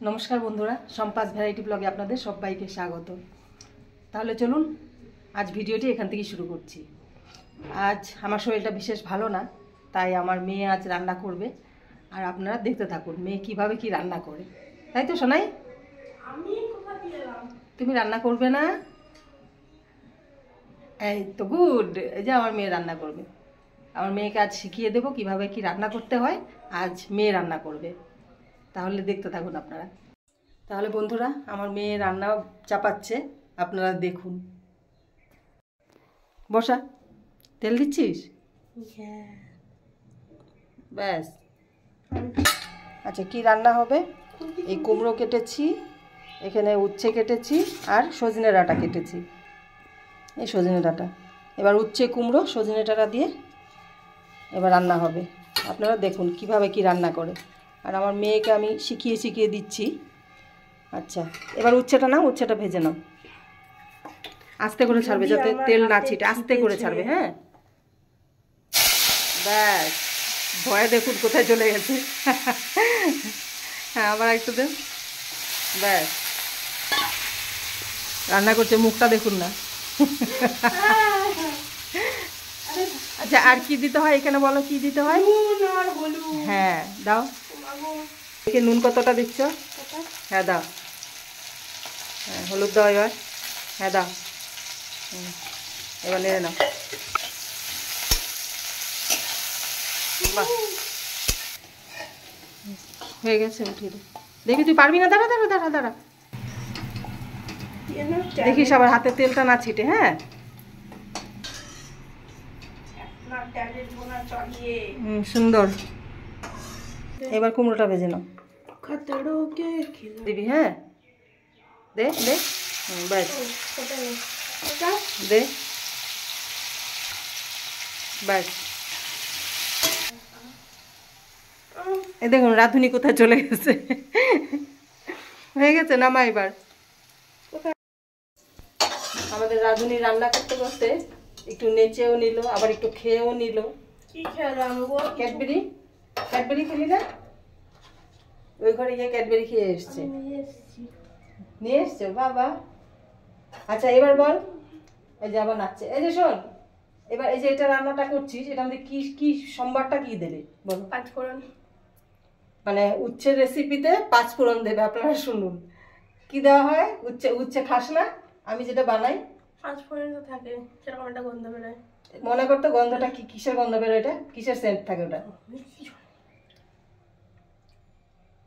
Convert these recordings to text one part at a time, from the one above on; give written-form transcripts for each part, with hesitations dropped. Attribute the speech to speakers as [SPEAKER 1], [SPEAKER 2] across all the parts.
[SPEAKER 1] नमस्कार बंधुरा सम्पास भ্যারাইটি ব্লগে আপনাদের সবাইকে স্বাগত। তাহলে চলুন আজ ভিডিওটি এখান থেকে শুরু করছি। আজ আমার শরীরটা বিশেষ ভালো না, তাই আমার মেয়ে আজ রান্না করবে আর আপনারা দেখতে থাকুন মেয়ে কিভাবে কি রান্না করে। তাই তো সোনাই?
[SPEAKER 2] আমি কোথা দিয়ে এলাম?
[SPEAKER 1] তুমি রান্না করবে না? এই তো গুড, এই যে আমার মেয়ে রান্না করবে। আমার মেয়েকে আজ শিখিয়ে দেবো কিভাবে কি রান্না করতে হয়। আজ মেয়ে রান্না করবে, তাহলে দেখতে থাকুন আপনারা। তাহলে বন্ধুরা আমার মেয়ে রান্না চাপাচ্ছে, আপনারা দেখুন। বসা, তেল দিচ্ছিস? ব্যাস। আচ্ছা, কি রান্না হবে? এই কুমড়ো কেটেছি, এখানে উচ্ছে কেটেছি আর সজনে ডাঁটা কেটেছি। এই সজনে ডাঁটা, এবার উচ্ছে কুমড়ো সজনে ডাঁটা দিয়ে এবার রান্না হবে। আপনারা দেখুন কিভাবে কি রান্না করে, আর আমার মেয়েকে আমি শিখিয়ে দিচ্ছি। আচ্ছা, এবার উচ্ছেটা নাও, উচ্ছেটা ভেজে নাও, আস্তে করে ছাড়বে যাতে তেল না ছিটে, আস্তে করে ছাড়বে। হ্যাঁ ব্যাস, ভয়ে দেখুন কোথায় চলে গেছে। হ্যাঁ আবার একটু দেন, ব্যাস। রান্না করছে, মুখটা দেখুন না। আচ্ছা, আর কি দিতে হয় এখানে বলো, কি দিতে হয়? হ্যাঁ দাও। দেখি নুন কতটা দিচ্ছ? হ্যাঁ দাও। হ্যাঁ হলুদ দাও এবার। হ্যাঁ দাও। এবার নেড়ে নাও। বাহ, হয়ে গেছে, উঠিয়ে দে। দেখি তুই পারবি না, দাঁড়া দাঁড়া দাঁড়া দাঁড়া, দেখিস আবার হাতে তেলটা না ছিটে। হ্যাঁ সুন্দর। এবার কুমড়োটা ভেজে নাও দিবি। হ্যাঁ দে দে, ব্যাস দে, ব্যাস। এই দেখুন রাঁধুনি কোথায় চলে গেছে। হয়ে গেছে, নামা এবার। আমাদের রাঁধুনি রান্না করতে করতে একটু নেচেও নিল, আবার একটু খেয়েও নিল।
[SPEAKER 2] কি খেলাম গো?
[SPEAKER 1] ক্যাডবেরি। ক্যাডবেরি খেলি না? ওই ঘরে গিয়ে ক্যাডবেরি খেয়ে এসছে। নিয়ে এসছো বাবা। আচ্ছা এবার বল, এই যে আবার নাচছে। এই যে শোন, এবার এই যে এটা রান্নাটা করছিস, এটা আমাদের কি কি সম্বারটা কি দেবে বলো?
[SPEAKER 2] পাঁচফোড়ন।
[SPEAKER 1] মানে উচ্ছের রেসিপিতে পাঁচফোড়ন দেবে, আপনারা শুনুন। কি দেওয়া হয়? উচ্ছে, উচ্ছে খাস না? আমি যেটা বানাই
[SPEAKER 2] পাঁচফোড়ন তো থাকে, সেরকম একটা গন্ধ বেরোয়।
[SPEAKER 1] মনে করতো গন্ধটা কি, কিসের গন্ধ বেরোয়? এটা কিসের সেন্ট থাকে ওটা?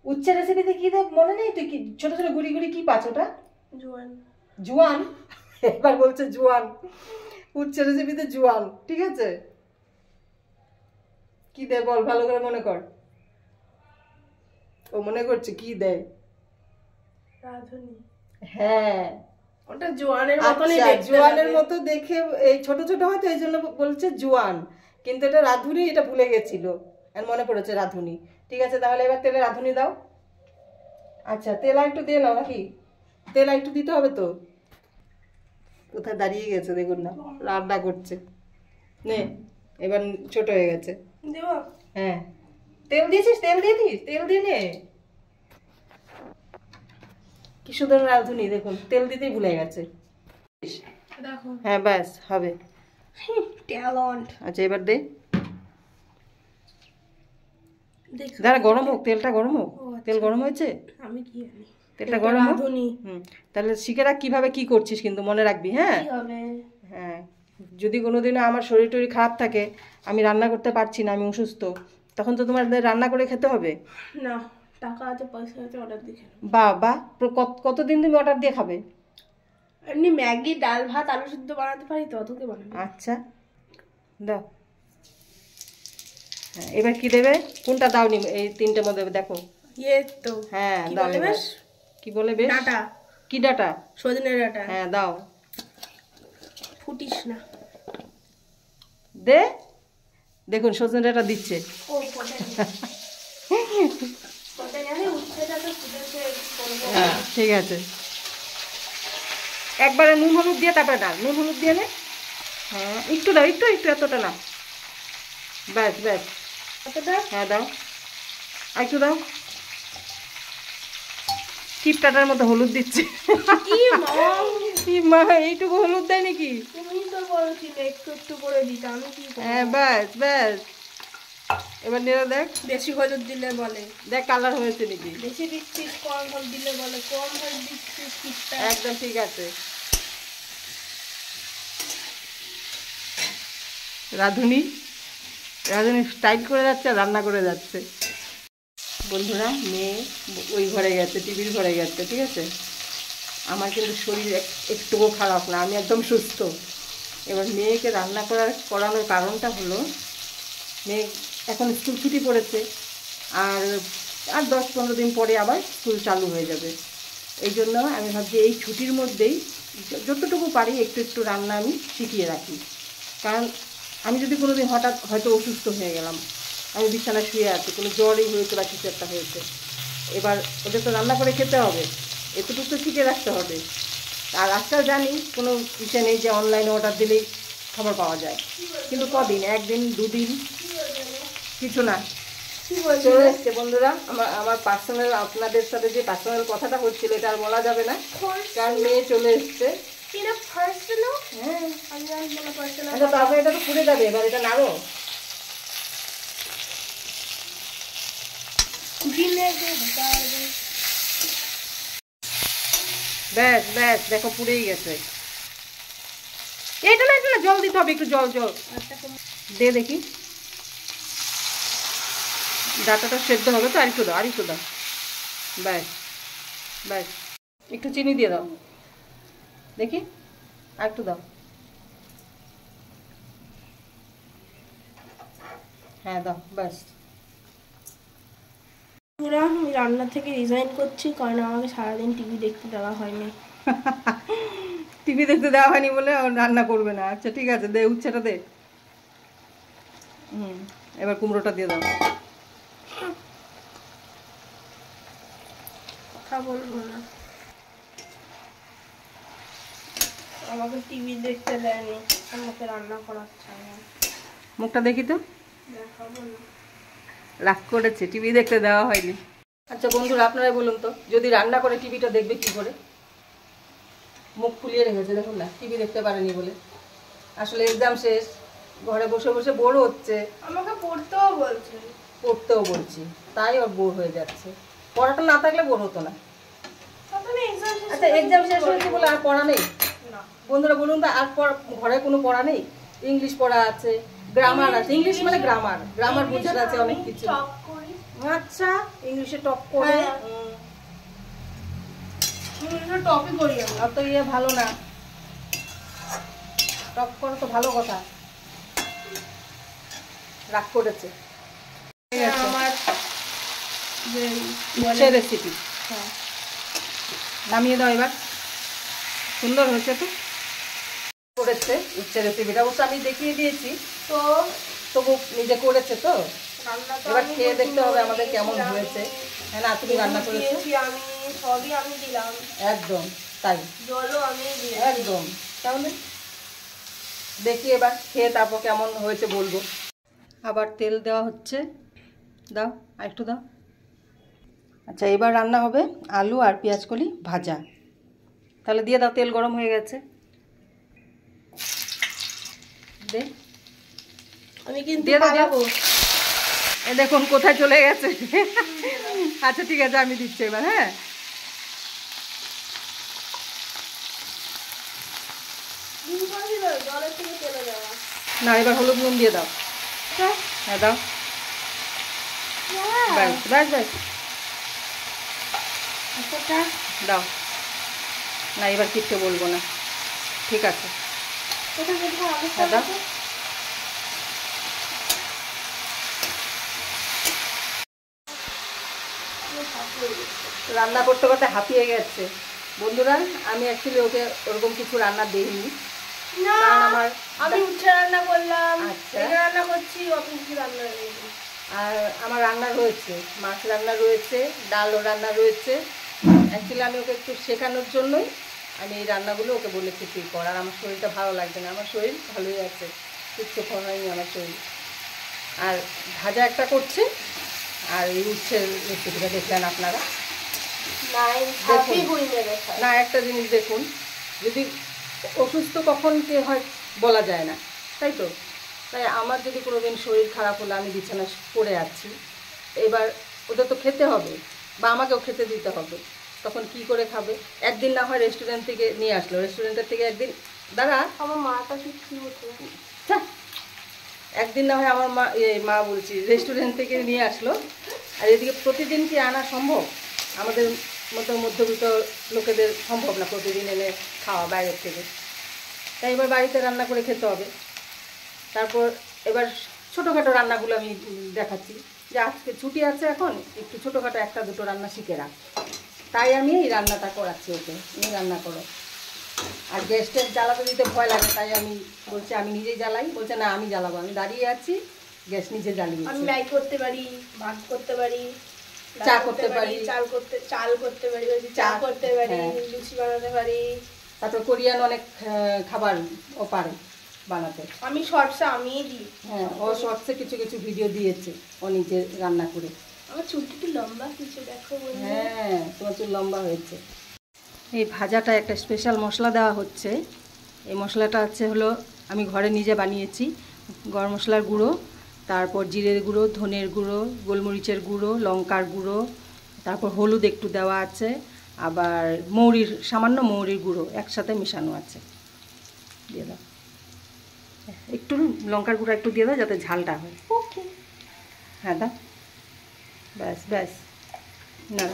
[SPEAKER 1] উচ্ছের রেসিপিতে কি দেব মনে নেই? তুই কি ছোট ছোট গুড়ি গুড়ি কি পাচ্ছ ওটা?
[SPEAKER 2] জোয়ান।
[SPEAKER 1] জোয়ান? এবার বলছে জোয়ান। উচ্ছের রেসিপিতে জোয়ান, ঠিক আছে। কি দেয় বল, ভালো করে মনে কর। ও মনে করছে কি দেয়।
[SPEAKER 2] রাঁধুনি।
[SPEAKER 1] হ্যাঁ
[SPEAKER 2] ওটা জোয়ানের মতনই
[SPEAKER 1] আচ্ছা,
[SPEAKER 2] দেখতে,
[SPEAKER 1] জোয়ানের মতো দেখে এই ছোট ছোট হয়তো এই জন্য বলছে জোয়ান, কিন্তু এটা রাঁধুনি, এটা ভুলে গেছিল, আর মনে পড়েছে রাঁধুনি। ঠিক আছে, তাহলে এবার তেলে রাঁধুনি দাও। আচ্ছা তেল আর একটু দিয়ে নাও নাকি? তেল আর একটু দিতে হবে তো। কোথায় দাঁড়িয়ে গেছে দেখুন না, রান্না করছে। নে এবার ছোট হয়ে গেছে।
[SPEAKER 2] দেবো?
[SPEAKER 1] হ্যাঁ তেল দিয়েছিস, তেল দিয়ে দিস, তেল দিয়ে নে। কি সুন্দর রাঁধুনি, দেখুন তেল দিতেই ভুলে গেছে।
[SPEAKER 2] দেখো।
[SPEAKER 1] হ্যাঁ ব্যাস হবে।
[SPEAKER 2] ট্যালেন্ট।
[SPEAKER 1] আচ্ছা এবার দে, দাঁড়া গরম হোক, তেলটা গরম হোক। তেল গরম হয়েছে?
[SPEAKER 2] আমি কি জানি,
[SPEAKER 1] তেলটা গরম হোক।
[SPEAKER 2] রাঁধুনি।
[SPEAKER 1] তাহলে শিখে রাখ কিভাবে কি করছিস, কিন্তু মনে রাখবি। হ্যাঁ
[SPEAKER 2] কি হবে?
[SPEAKER 1] হ্যাঁ, যদি কোনোদিনও আমার শরীর টরীর খারাপ থাকে, আমি রান্না করতে পারছি না, আমি অসুস্থ, তখন তো তোমাদের রান্না করে খেতে হবে।
[SPEAKER 2] না, টাকা আছে, পয়সা আছে, অর্ডার দিয়ে খেলো।
[SPEAKER 1] বাবা, কতদিন তুমি অর্ডার দিয়ে খাবে?
[SPEAKER 2] এমনি ম্যাগি, ডাল ভাত, আলু সিদ্ধ বানাতে পারি তো, তোকে বানাবো।
[SPEAKER 1] আচ্ছা দাও। হ্যাঁ এবার কি দেবে? কোনটা দাওনি এই তিনটের মধ্যে দেখো।
[SPEAKER 2] ইয়ে তো।
[SPEAKER 1] হ্যাঁ
[SPEAKER 2] কি
[SPEAKER 1] দাও
[SPEAKER 2] বলে
[SPEAKER 1] এবার।
[SPEAKER 2] বেশ?
[SPEAKER 1] কি বলে বেশ?
[SPEAKER 2] ডাটা।
[SPEAKER 1] কি ডাটা?
[SPEAKER 2] সজনে ডাটা।
[SPEAKER 1] হ্যাঁ দাও।
[SPEAKER 2] ফুটিস না।
[SPEAKER 1] দে, দেখুন সজনে ডাঁটা দিচ্ছে।
[SPEAKER 2] ও ফোটে ফোটে গেলে উচ্ছেটা তো ফুটেছে।
[SPEAKER 1] হ্যাঁ ঠিক আছে, একবারে নুন হলুদ দিয়ে তারপরে ডাল, নুন হলুদ দিয়ে নে। হ্যাঁ একটু দাও, একটু একটু, এতটা না, ব্যাস ব্যাস।
[SPEAKER 2] এতটা?
[SPEAKER 1] হ্যাঁ দাও, আর একটু দাও। কিপটাটার মতো হলুদ দিচ্ছে। কি মা এইটুকু হলুদ দেয় নাকি?
[SPEAKER 2] তুমি তো বলছিলে একটু একটু করে দিতে, আমি কি করব?
[SPEAKER 1] হ্যাঁ ব্যাস ব্যাস, এবার নেড়ে দেখ,
[SPEAKER 2] বেশি হলুদ দিলে বলে
[SPEAKER 1] দেখ কালার হয়েছে নাকি।
[SPEAKER 2] বেশি দিচ্ছিস, কম হলুদ দিলে বলে কম হলুদ দিচ্ছিস। কিপটা
[SPEAKER 1] একদম ঠিক আছে। রাঁধুনি রাঁধুনি স্টাইল করে যাচ্ছে আর রান্না করে যাচ্ছে। বন্ধুরা, মেয়ে ওই ঘরে গেছে, টিভির ঘরে গেছে, ঠিক আছে। আমার কিন্তু শরীর একটুও খারাপ না, আমি একদম সুস্থ। এবার মেয়েকে রান্না করানোর কারণটা হলো, মেয়ে এখন স্কুল ছুটি পড়েছে, আর আর 10-15 দিন পরে আবার স্কুল চালু হয়ে যাবে। এই জন্য আমি ভাবছি এই ছুটির মধ্যেই যতটুকু পারি একটু একটু রান্না আমি শিখিয়ে রাখি। কারণ আমি যদি কোনো দিন হঠাৎ হয়তো অসুস্থ হয়ে গেলাম, আমি বিছানায় শুয়ে আছি, কোনো জ্বরই হয়েছে বা কিছু একটা হয়েছে, এবার ওদের তো রান্না করে খেতে হবে, এতটুকু তো শিখে রাখতে হবে। আর আজকাল জানি কোনো ইসে নেই যে অনলাইনে অর্ডার দিলেই খাবার পাওয়া যায়, কিন্তু কদিন, 1 দিন 2 দিন, কিছু না। চলে এসছে বন্ধুরা, আমার পার্সোনাল, আপনাদের সাথে যে পার্সোনাল কথাটা হচ্ছিল এটা আর বলা যাবে না, কারণ মেয়ে চলে এসছে। হ্যাঁ, আচ্ছা তারপরে এটা তো পুড়ে যাবে, এবার এটা নাড়ো। ব্যাস ব্যাস, দেখো পুড়েই গেছে। এটা না জল দিতে হবে, একটু জল দে দেখি, ডাটাটা সেদ্ধ হবে তো, আর একটু দাও, ব্যাস ব্যাস। একটু চিনি দিয়ে দাও দেখি, আর একটু দাও, হ্যাঁ দাও, ব্যাস।
[SPEAKER 2] আমি রান্না থেকে রিজাইন করছি, কারণ আমাকে সারাদিন টিভি দেখতে দেওয়া হয়নি।
[SPEAKER 1] টিভি দেখতে দেওয়া হয়নি বলে রান্না করবে না। আচ্ছা ঠিক আছে, দে উচ্ছেটা দে। এবার কুমড়োটা দিয়ে দাও।
[SPEAKER 2] কথা বলবো না, আমাকে টিভি দেখতে দেয়নি, আমাকে রান্না করাচ্ছে না।
[SPEAKER 1] মুখটা দেখি তো,
[SPEAKER 2] দেখাবো না।
[SPEAKER 1] রাগ করেছে, টিভি দেখতে দেওয়া হয়নি। আচ্ছা বন্ধুরা, আপনারাই বলুন তো, যদি রান্না করে টিভিটা দেখবে কি করে? মুখ ফুলিয়ে রেখেছে, দেখুন না, টিভি দেখতে পারেনি বলে। আসলে এক্সাম শেষ, ঘরে বসে বসে বোর হচ্ছে,
[SPEAKER 2] আমাকে পড়তেও বলছি,
[SPEAKER 1] তাই ওর বোর হয়ে যাচ্ছে। পড়াটা না থাকলে বোর হতো না। আচ্ছা এক্সাম শেষ হয়েছে বলে আর পড়া নেই? বন্ধুরা বলুন তো, আর ঘরে কোনো পড়া নেই? ইংলিশ পড়া আছে, গ্রামার আছে, ইংলিশ মানে গ্রামার বোঝার আছে অনেক কিছু। আচ্ছা ইংলিশে টপ করে,
[SPEAKER 2] টপই করি
[SPEAKER 1] আর তো ইয়ে ভালো না, টপ করো তো ভালো কথা। রাগ করেছে।
[SPEAKER 2] আমার
[SPEAKER 1] রেসিপি নামিয়ে দাও এবার। সুন্দর হয়েছে তো, করেছে উচ্ছে রেসিপিটা, অবশ্য আমি দেখিয়ে দিয়েছি তো, তবু নিজে করেছে তো, এবার খেয়ে দেখতে হবে আমাদের কেমন হয়েছে। হ্যাঁ না, তুমি রান্না করেছো,
[SPEAKER 2] আমি সবই আমি দিলাম,
[SPEAKER 1] একদম তাই,
[SPEAKER 2] জলও আমি দিলাম,
[SPEAKER 1] একদম। তাহলে দেখি এবার খেয়ে তারপর কেমন হয়েছে বলবো। আবার তেল দেওয়া হচ্ছে, দাও আর একটু দাও। আচ্ছা এবার রান্না হবে আলু আর পেঁয়াজকলি ভাজা, তাহলে দিয়ে দাও, তেল গরম হয়ে গেছে, দে,
[SPEAKER 2] আমি কিন্তু
[SPEAKER 1] দিয়ে দাও। এ দেখুন কোথায় চলে গেছে। আচ্ছা ঠিক আছে, আমি দিচ্ছি এবার। হ্যাঁ না, এবার হলুদ নুন দিয়ে দাও। হ্যাঁ দাও, ব্যাস ব্যাস ব্যাস, দাও না, এবার কিচ্ছু বলবো না, ঠিক আছে। হ্যাঁ দাও, রান্না করতে করতে হাঁপিয়ে গেছে বন্ধুরা। আমি অ্যাকচুয়ালি ওকে ওরকম কিছু রান্না দিইনি, কারণ
[SPEAKER 2] আমি উচ্ছে রান্না করলাম,
[SPEAKER 1] আচ্ছা
[SPEAKER 2] রান্না করছি, অত কিছু রান্না নেই।
[SPEAKER 1] আর আমার রান্না রয়েছে, মাছ রান্না রয়েছে, ডালও রান্না রয়েছে। অ্যাকচুয়ালি আমি ওকে একটু শেখানোর জন্যই আমি এই রান্নাগুলো ওকে বলেছি তুই কর। আর আমার শরীরটা ভালো লাগবে না, আমার শরীর ভালোই আছে, কিচ্ছু হয়নি আমার শরীর। আর ভাজা একটা করছে, আর এই উচ্ছের রেসিপিটা দেখলেন আপনারা, না, একটা জিনিস দেখুন, যদি অসুস্থ কখন কে হয় বলা যায় না, তাই তো? তাই আমার যদি কোনোদিন শরীর খারাপ হলে আমি বিছানায় পড়ে আছি, এবার ওদের তো খেতে হবে বা আমাকেও খেতে দিতে হবে, তখন কি করে খাবে? একদিন না হয় রেস্টুরেন্ট থেকে নিয়ে আসলো, রেস্টুরেন্টের থেকে একদিন দাঁড়া,
[SPEAKER 2] আমার মাটা কি হতো,
[SPEAKER 1] একদিন না হয় আমার মা বলছি রেস্টুরেন্ট থেকে নিয়ে আসলো, আর এদিকে প্রতিদিন কি আনা সম্ভব? আমাদের মতো মধ্যবিত্ত লোকেদের সম্ভব না প্রতিদিন এনে খাওয়া বাইরের থেকে। তাই এবার বাড়িতে রান্না করে খেতে হবে। তারপর এবার ছোটোখাটো রান্নাগুলো আমি দেখাচ্ছি, যে আজকে ছুটি আছে, এখন একটু ছোটোখাটো একটা দুটো রান্না শিখে রাখ। তাই আমি এই রান্নাটা করাচ্ছি ওকে, তুমি রান্না করো। আর গ্যাসটা জ্বালাতে দিতে ভয় লাগে, তাই আমি বলছি আমি নিজেই জ্বালাই। বলছে না আমি জ্বালাবো, আমি দাঁড়িয়ে আছি, গ্যাস নিজে জ্বালিয়ে।
[SPEAKER 2] আমি ম্যাগি করতে পারি, ভাত করতে পারি,
[SPEAKER 1] চা করতে পারি,
[SPEAKER 2] চাল করতে পারি, চা করতে পারি, লুচি বানাতে পারি।
[SPEAKER 1] তারপর কোরিয়ান অনেক খাবার ও পারে বানাতে।
[SPEAKER 2] আমি শর্টসে আমিই দিই।
[SPEAKER 1] হ্যাঁ, ও শর্টসে কিছু কিছু ভিডিও দিয়েছে ও নিজে রান্না করে।
[SPEAKER 2] আমার চুলটা একটু লম্বা কিছু দেখো।
[SPEAKER 1] হ্যাঁ, তোমার চুল লম্বা হয়েছে। এই ভাজাটা একটা স্পেশাল মশলা দেওয়া হচ্ছে। এই মশলাটা হলো আমি ঘরে নিজে বানিয়েছি। গরম মশলার গুঁড়ো, তারপর জিরের গুঁড়ো, ধনের গুঁড়ো, গোলমরিচের গুঁড়ো, লঙ্কার গুঁড়ো, তারপর হলুদ একটু দেওয়া আছে, আবার সামান্য মৌরির গুঁড়ো একসাথে মেশানো আছে। দিয়ে দাও একটু লঙ্কার গুঁড়ো, একটু দিয়ে দাও যাতে ঝালটা হয়।
[SPEAKER 2] ওকে,
[SPEAKER 1] হ্যাঁ দাও, ব্যাস ব্যাস, না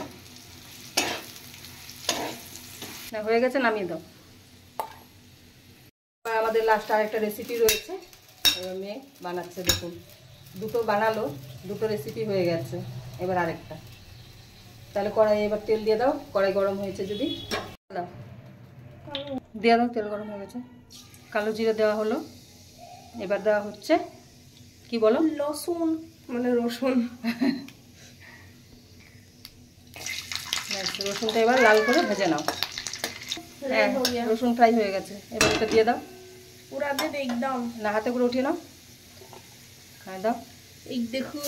[SPEAKER 1] না হয়ে গেছে, নামিয়ে দাও। আমাদের লাস্ট আরেকটা রেসিপি রয়েছে, মেয়ে বানাচ্ছে, দেখুন দুটো বানালো, দুটো রেসিপি হয়ে গেছে, এবার আরেকটা। তাহলে কড়াই এবার তেল দিয়ে দাও, কড়াই গরম হয়েছে যদি দাও, দিয়ে দাও, তেল গরম হয়ে গেছে, কালো জিরে দেওয়া হলো। এবার দেওয়া হচ্ছে কি বলো,
[SPEAKER 2] রসুন, মানে রসুন।
[SPEAKER 1] রসুনটা এবার লাল করে ভেজে নাও। হ্যাঁ, রসুন ফ্রাই হয়ে গেছে, এবার এটা দিয়ে দাও।
[SPEAKER 2] পুরাতে একদম
[SPEAKER 1] না, হাতে করে উঠিয়ে নাও, হ্যাঁ দাও।
[SPEAKER 2] এই দেখুন,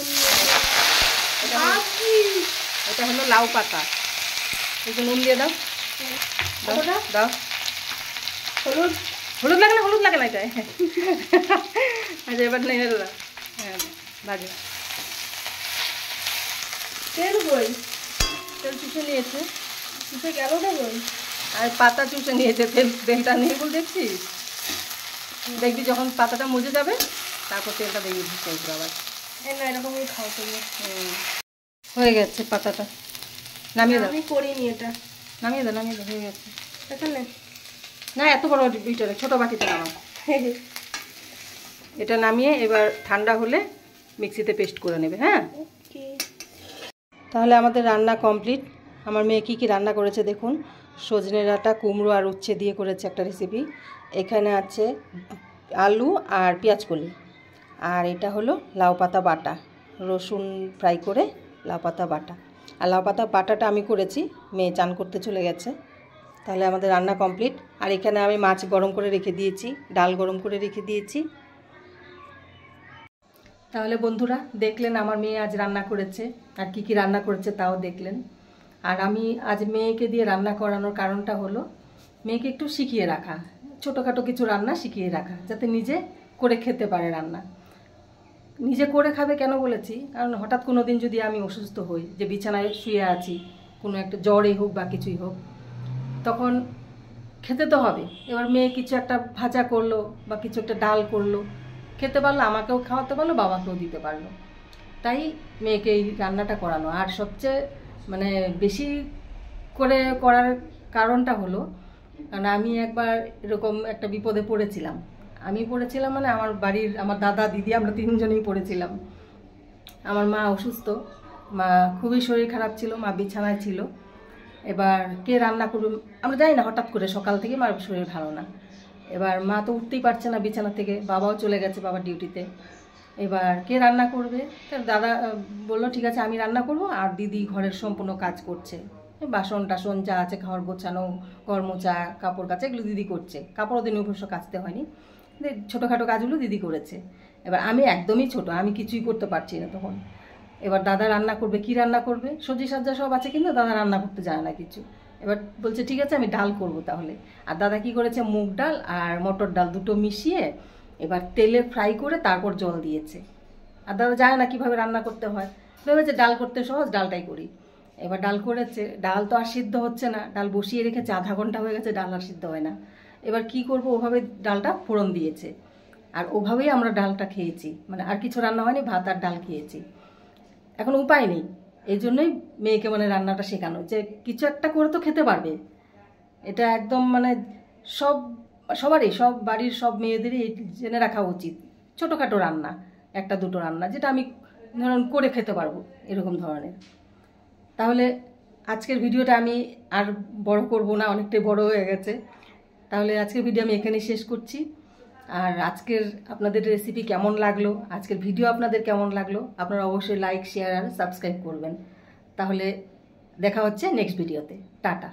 [SPEAKER 1] এটা হলো লাউ পাতা, একটু নুন দিয়ে দাও, দাও।
[SPEAKER 2] হলুদ,
[SPEAKER 1] হলুদ লাগে না, হলুদ লাগে না এটা। আচ্ছা, এবার নেড়ে দাও, হ্যাঁ ভাজো।
[SPEAKER 2] তেল বই,
[SPEAKER 1] তেল চুষে নিয়েছে,
[SPEAKER 2] চুষে গেল না বই,
[SPEAKER 1] আর পাতা চুষে নিয়েছে, তেলটা নেই বল, দেখছিস? দেখবি যখন পাতাটা মজে যাবে তারপর তেলটা দেখবি ঢুকে আবার।
[SPEAKER 2] না এরকমই খাও তুমি।
[SPEAKER 1] হয়ে গেছে পাতাটা, নামিয়ে দাও।
[SPEAKER 2] আমি করিনি এটা,
[SPEAKER 1] নামিয়ে দাও, নামিয়ে দাও, হয়ে গেছে।
[SPEAKER 2] এখানে
[SPEAKER 1] না, এত বড় বিটারে, ছোটো বাটিতে নামাও। এটা নামিয়ে এবার ঠান্ডা হলে মিক্সিতে পেস্ট করে নেবে। হ্যাঁ, তাহলে আমাদের রান্না কমপ্লিট। আমার মেয়ে কী কী রান্না করেছে দেখুন। সজনে ডাঁটা, কুমড়ো আর উচ্ছে দিয়ে করেছে একটা রেসিপি। এখানে আছে আলু আর পেঁয়াজকলি, আর এটা হলো লাউ পাতা বাটা, রসুন ফ্রাই করে লাউ পাতা বাটা। আর লাউ পাতা বাটাটা আমি করেছি, মেয়ে চান করতে চলে গেছে। তাহলে আমাদের রান্না কমপ্লিট। আর এখানে আমি মাছ গরম করে রেখে দিয়েছি, ডাল গরম করে রেখে দিয়েছি। তাহলে বন্ধুরা দেখলেন আমার মেয়ে আজ রান্না করেছে, আর কি কি রান্না করেছে তাও দেখলেন। আর আমি আজ মেয়েকে দিয়ে রান্না করানোর কারণটা হলো মেয়েকে একটু শিখিয়ে রাখা, ছোটোখাটো কিছু রান্না শিখিয়ে রাখা, যাতে নিজে করে খেতে পারে রান্না। নিজে করে খাবে কেন বলেছি, কারণ হঠাৎ কোনো দিন যদি আমি অসুস্থ হই, যে বিছানায় শুয়ে আছি, কোনো একটা জ্বরে হোক বা কিছুই হোক, তখন খেতে তো হবে। এবার মেয়ে কিছু একটা ভাজা করলো বা কিছু একটা ডাল করলো, খেতে পারলো, আমাকেও খাওয়াতে পারলো, বাবাকেও দিতে পারলো। তাই মেয়েকে এই রান্নাটা করানো। আর সবচেয়ে বেশি করে করার কারণটা হলো, কারণ আমি একবার এরকম একটা বিপদে পড়েছিলাম। আমার দাদা দিদি আমরা তিনজনেই পড়েছিলাম। আমার মা অসুস্থ, মা খুবই শরীর খারাপ ছিল, মা বিছানায় ছিল। এবার কে রান্না করবে আমরা জানি না, হঠাৎ করে সকাল থেকে মার শরীর ভালো না। এবার মা তো উঠতেই পারছে না বিছানা থেকে, বাবাও চলে গেছে বাবার ডিউটিতে। এবার কে রান্না করবে? দাদা বললো ঠিক আছে আমি রান্না করব, আর দিদি ঘরের সম্পূর্ণ কাজ করছে, বাসন টাসন যা আছে, ঘর গোছানো, ঘর মোছা, কাপড় কাচা, এগুলো দিদি করছে। কাপড়ও দিন অবশ্য কাচতে হয়নি, ছোটোখাটো কাজগুলো দিদি করেছে। এবার আমি একদমই ছোট, আমি কিছুই করতে পারছি না তখন। এবার দাদা রান্না করবে, কি রান্না করবে, সবজি সাজ্জা সব আছে কিন্তু দাদা রান্না করতে জানে না কিছু। এবার বলছে ঠিক আছে আমি ডাল করব তাহলে। আর দাদা কি করেছে, মুগ ডাল আর মটর ডাল দুটো মিশিয়ে এবার তেলে ফ্রাই করে তারপর জল দিয়েছে। আর দাদা জানে না কীভাবে রান্না করতে হয়, ভেবেছে ডাল করতে সহজ, ডালটাই করি। এবার ডাল করেছে, ডাল তো আর সিদ্ধ হচ্ছে না, ডাল বসিয়ে রেখেছে, আধা ঘন্টা হয়ে গেছে, ডাল আর সিদ্ধ হয় না। এবার কি করব, ওভাবে ডালটা ফোড়ন দিয়েছে আর ওভাবেই আমরা ডালটা খেয়েছি, মানে আর কিছু রান্না হয়নি, ভাত আর ডাল খেয়েছি। এখন উপায় নেই, এই জন্যই মেয়েকে মানে রান্নাটা শেখানো, যে কিছু একটা করে তো খেতে পারবে। এটা একদম মানে সবারই, সব বাড়ির সব মেয়েদেরই জেনে রাখা উচিত। ছোটোখাটো রান্না, একটা দুটো রান্না যেটা আমি ধরুন করে খেতে পারবো, এরকম ধরনের। তাহলে আজকের ভিডিওটা আমি আর বড় করব না, অনেকটাই বড় হয়ে গেছে। তাহলে আজকের ভিডিও আমি এখানেই শেষ করছি। আর আজকের আপনাদের রেসিপি কেমন লাগলো, আজকের ভিডিও আপনাদের কেমন লাগলো, আপনারা অবশ্যই লাইক, শেয়ার আর সাবস্ক্রাইব করবেন। তাহলে দেখা হচ্ছে নেক্সট ভিডিওতে। টাটা।